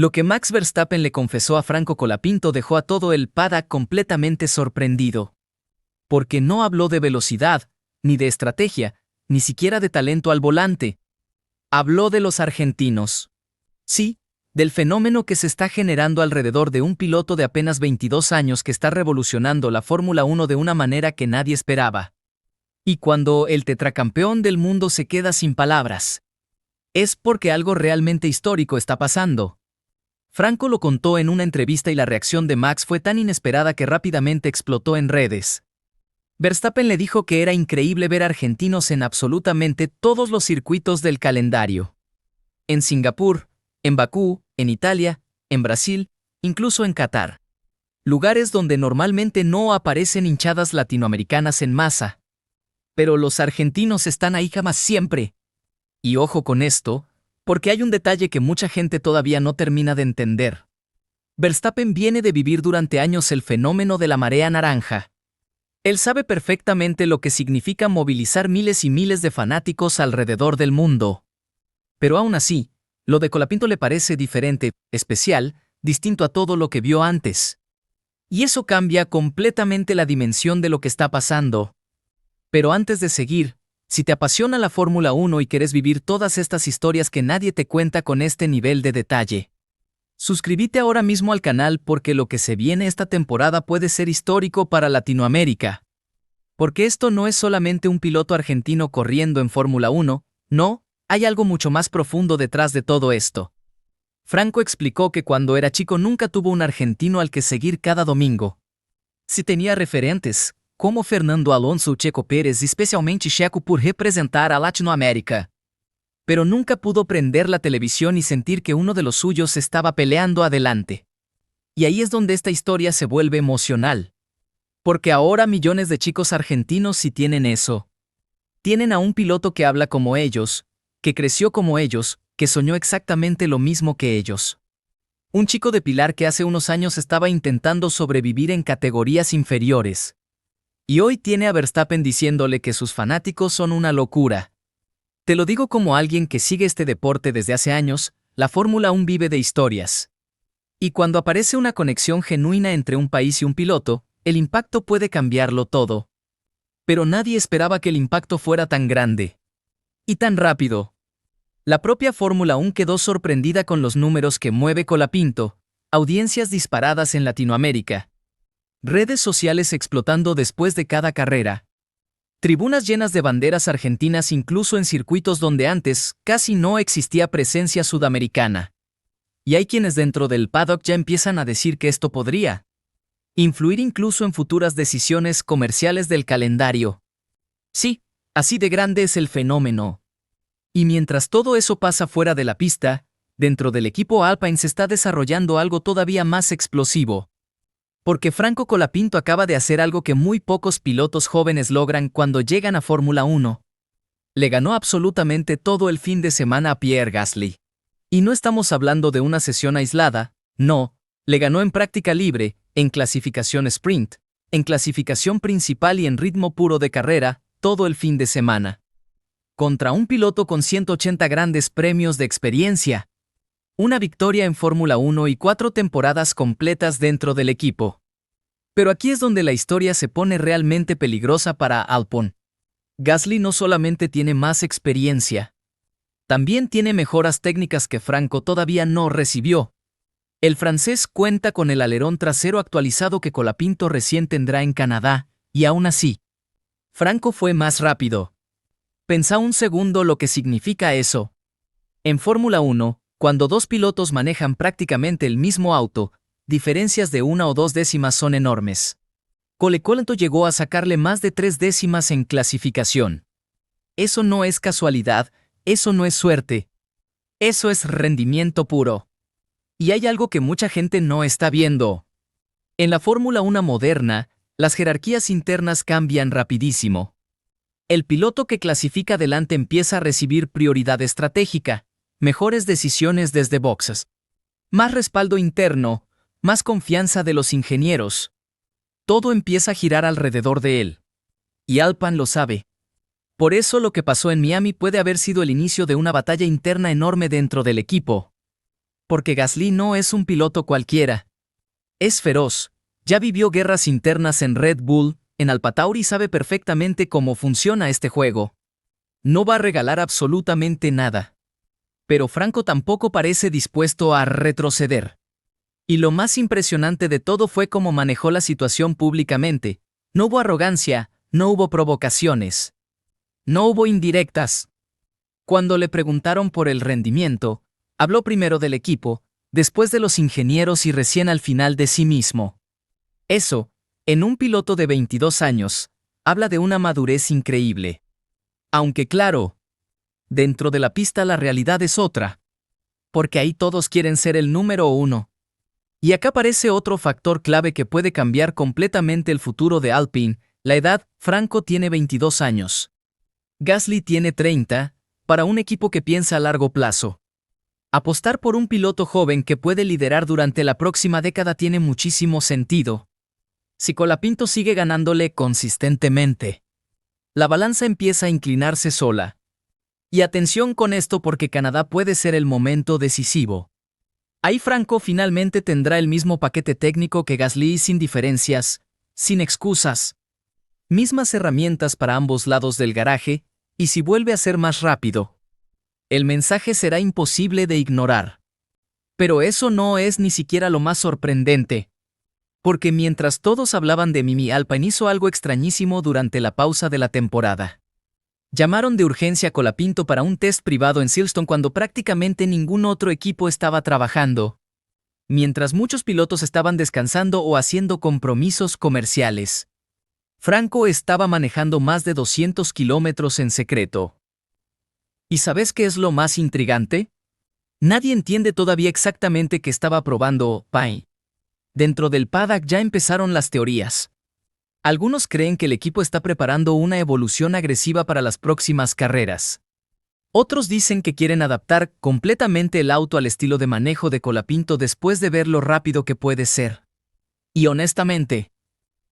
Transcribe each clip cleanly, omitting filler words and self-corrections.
Lo que Max Verstappen le confesó a Franco Colapinto dejó a todo el paddock completamente sorprendido. Porque no habló de velocidad, ni de estrategia, ni siquiera de talento al volante. Habló de los argentinos. Sí, del fenómeno que se está generando alrededor de un piloto de apenas 22 años que está revolucionando la Fórmula 1 de una manera que nadie esperaba. Y cuando el tetracampeón del mundo se queda sin palabras, es porque algo realmente histórico está pasando. Franco lo contó en una entrevista y la reacción de Max fue tan inesperada que rápidamente explotó en redes. Verstappen le dijo que era increíble ver argentinos en absolutamente todos los circuitos del calendario. En Singapur, en Bakú, en Italia, en Brasil, incluso en Qatar. Lugares donde normalmente no aparecen hinchadas latinoamericanas en masa. Pero los argentinos están ahí jamás siempre. Y ojo con esto, porque hay un detalle que mucha gente todavía no termina de entender. Verstappen viene de vivir durante años el fenómeno de la marea naranja. Él sabe perfectamente lo que significa movilizar miles y miles de fanáticos alrededor del mundo. Pero aún así, lo de Colapinto le parece diferente, especial, distinto a todo lo que vio antes. Y eso cambia completamente la dimensión de lo que está pasando. Pero antes de seguir, si te apasiona la Fórmula 1 y quieres vivir todas estas historias que nadie te cuenta con este nivel de detalle, suscríbete ahora mismo al canal porque lo que se viene esta temporada puede ser histórico para Latinoamérica. Porque esto no es solamente un piloto argentino corriendo en Fórmula 1, no, hay algo mucho más profundo detrás de todo esto. Franco explicó que cuando era chico nunca tuvo un argentino al que seguir cada domingo. Sí tenía referentes, como Fernando Alonso o Checo Pérez, especialmente Checo por representar a Latinoamérica. Pero nunca pudo prender la televisión y sentir que uno de los suyos estaba peleando adelante. Y ahí es donde esta historia se vuelve emocional. Porque ahora millones de chicos argentinos sí tienen eso. Tienen a un piloto que habla como ellos, que creció como ellos, que soñó exactamente lo mismo que ellos. Un chico de Pilar que hace unos años estaba intentando sobrevivir en categorías inferiores. Y hoy tiene a Verstappen diciéndole que sus fanáticos son una locura. Te lo digo como alguien que sigue este deporte desde hace años, la Fórmula 1 vive de historias. Y cuando aparece una conexión genuina entre un país y un piloto, el impacto puede cambiarlo todo. Pero nadie esperaba que el impacto fuera tan grande. Y tan rápido. La propia Fórmula 1 quedó sorprendida con los números que mueve Colapinto, audiencias disparadas en Latinoamérica, redes sociales explotando después de cada carrera, tribunas llenas de banderas argentinas incluso en circuitos donde antes casi no existía presencia sudamericana. Y hay quienes dentro del paddock ya empiezan a decir que esto podría influir incluso en futuras decisiones comerciales del calendario. Sí, así de grande es el fenómeno. Y mientras todo eso pasa fuera de la pista, dentro del equipo Alpine se está desarrollando algo todavía más explosivo. Porque Franco Colapinto acaba de hacer algo que muy pocos pilotos jóvenes logran cuando llegan a Fórmula 1. Le ganó absolutamente todo el fin de semana a Pierre Gasly. Y no estamos hablando de una sesión aislada, no, le ganó en práctica libre, en clasificación sprint, en clasificación principal y en ritmo puro de carrera, todo el fin de semana. Contra un piloto con 180 grandes premios de experiencia. Una victoria en Fórmula 1 y 4 temporadas completas dentro del equipo. Pero aquí es donde la historia se pone realmente peligrosa para Alpine. Gasly no solamente tiene más experiencia, también tiene mejoras técnicas que Franco todavía no recibió. El francés cuenta con el alerón trasero actualizado que Colapinto recién tendrá en Canadá, y aún así, Franco fue más rápido. Pensá un segundo lo que significa eso. En Fórmula 1, cuando dos pilotos manejan prácticamente el mismo auto, diferencias de 1 o 2 décimas son enormes. Colapinto llegó a sacarle más de 3 décimas en clasificación. Eso no es casualidad, eso no es suerte. Eso es rendimiento puro. Y hay algo que mucha gente no está viendo. En la Fórmula 1 moderna, las jerarquías internas cambian rapidísimo. El piloto que clasifica adelante empieza a recibir prioridad estratégica, mejores decisiones desde boxes, más respaldo interno, más confianza de los ingenieros. Todo empieza a girar alrededor de él. Y Alpine lo sabe. Por eso lo que pasó en Miami puede haber sido el inicio de una batalla interna enorme dentro del equipo. porque Gasly no es un piloto cualquiera. Es feroz, ya vivió guerras internas en Red Bull, en AlphaTauri sabe perfectamente cómo funciona este juego. No va a regalar absolutamente nada. Pero Franco tampoco parece dispuesto a retroceder. Y lo más impresionante de todo fue cómo manejó la situación públicamente. No hubo arrogancia, no hubo provocaciones. No hubo indirectas. Cuando le preguntaron por el rendimiento, habló primero del equipo, después de los ingenieros y recién al final de sí mismo. Eso, en un piloto de 22 años, habla de una madurez increíble. Aunque claro, dentro de la pista la realidad es otra. Porque ahí todos quieren ser el número uno. Y acá aparece otro factor clave que puede cambiar completamente el futuro de Alpine, la edad. Franco tiene 22 años. Gasly tiene 30, para un equipo que piensa a largo plazo. Apostar por un piloto joven que puede liderar durante la próxima década tiene muchísimo sentido. Si Colapinto sigue ganándole consistentemente, la balanza empieza a inclinarse sola. Y atención con esto porque Canadá puede ser el momento decisivo. Ahí Franco finalmente tendrá el mismo paquete técnico que Gasly sin diferencias, sin excusas. Mismas herramientas para ambos lados del garaje, y si vuelve a ser más rápido, el mensaje será imposible de ignorar. Pero eso no es ni siquiera lo más sorprendente. Porque mientras todos hablaban de Mimi, Alpine hizo algo extrañísimo durante la pausa de la temporada. Llamaron de urgencia a Colapinto para un test privado en Silverstone cuando prácticamente ningún otro equipo estaba trabajando. Mientras muchos pilotos estaban descansando o haciendo compromisos comerciales. Franco estaba manejando más de 200 kilómetros en secreto. ¿Y sabes qué es lo más intrigante? Nadie entiende todavía exactamente qué estaba probando Pine. Dentro del paddock ya empezaron las teorías. Algunos creen que el equipo está preparando una evolución agresiva para las próximas carreras. Otros dicen que quieren adaptar completamente el auto al estilo de manejo de Colapinto después de ver lo rápido que puede ser. Y honestamente,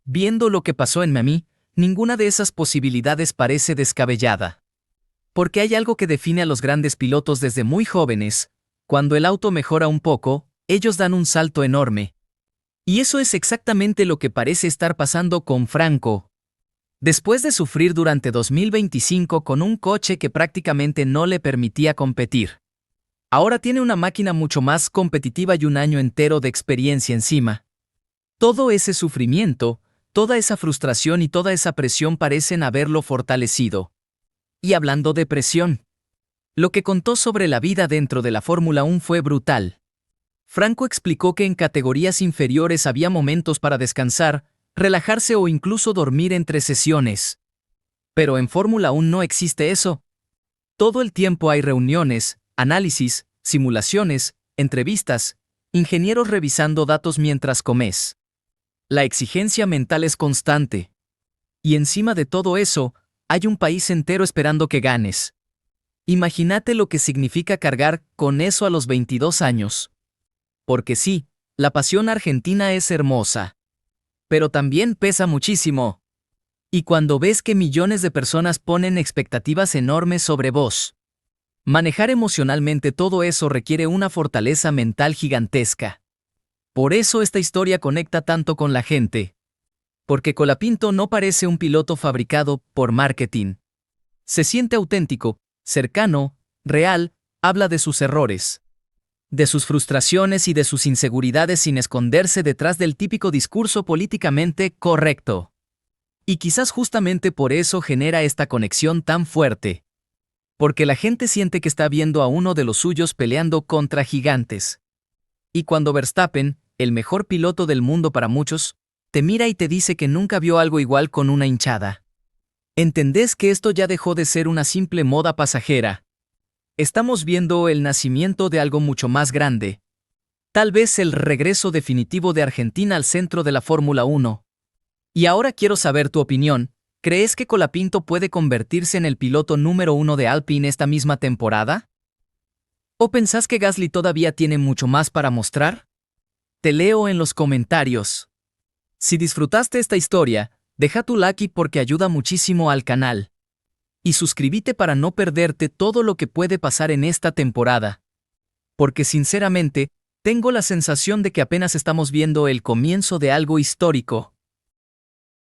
viendo lo que pasó en Miami, ninguna de esas posibilidades parece descabellada. Porque hay algo que define a los grandes pilotos desde muy jóvenes: cuando el auto mejora un poco, ellos dan un salto enorme. Y eso es exactamente lo que parece estar pasando con Franco. Después de sufrir durante 2025 con un coche que prácticamente no le permitía competir, ahora tiene una máquina mucho más competitiva y un año entero de experiencia encima. Todo ese sufrimiento, toda esa frustración y toda esa presión parecen haberlo fortalecido. Y hablando de presión, lo que contó sobre la vida dentro de la Fórmula 1 fue brutal. Franco explicó que en categorías inferiores había momentos para descansar, relajarse o incluso dormir entre sesiones. Pero en Fórmula 1 no existe eso. Todo el tiempo hay reuniones, análisis, simulaciones, entrevistas, ingenieros revisando datos mientras comes. La exigencia mental es constante. Y encima de todo eso, hay un país entero esperando que ganes. Imagínate lo que significa cargar con eso a los 22 años. Porque sí, la pasión argentina es hermosa. Pero también pesa muchísimo. Y cuando ves que millones de personas ponen expectativas enormes sobre vos, manejar emocionalmente todo eso requiere una fortaleza mental gigantesca. Por eso esta historia conecta tanto con la gente. Porque Colapinto no parece un piloto fabricado por marketing. Se siente auténtico, cercano, real, habla de sus errores, de sus frustraciones y de sus inseguridades sin esconderse detrás del típico discurso políticamente correcto. Y quizás justamente por eso genera esta conexión tan fuerte. Porque la gente siente que está viendo a uno de los suyos peleando contra gigantes. Y cuando Verstappen, el mejor piloto del mundo para muchos, te mira y te dice que nunca vio algo igual con una hinchada, entendés que esto ya dejó de ser una simple moda pasajera. Estamos viendo el nacimiento de algo mucho más grande. Tal vez el regreso definitivo de Argentina al centro de la Fórmula 1. Y ahora quiero saber tu opinión. ¿Crees que Colapinto puede convertirse en el piloto número 1 de Alpine esta misma temporada? ¿O pensás que Gasly todavía tiene mucho más para mostrar? Te leo en los comentarios. Si disfrutaste esta historia, deja tu like porque ayuda muchísimo al canal. Y suscríbete para no perderte todo lo que puede pasar en esta temporada. porque sinceramente, tengo la sensación de que apenas estamos viendo el comienzo de algo histórico.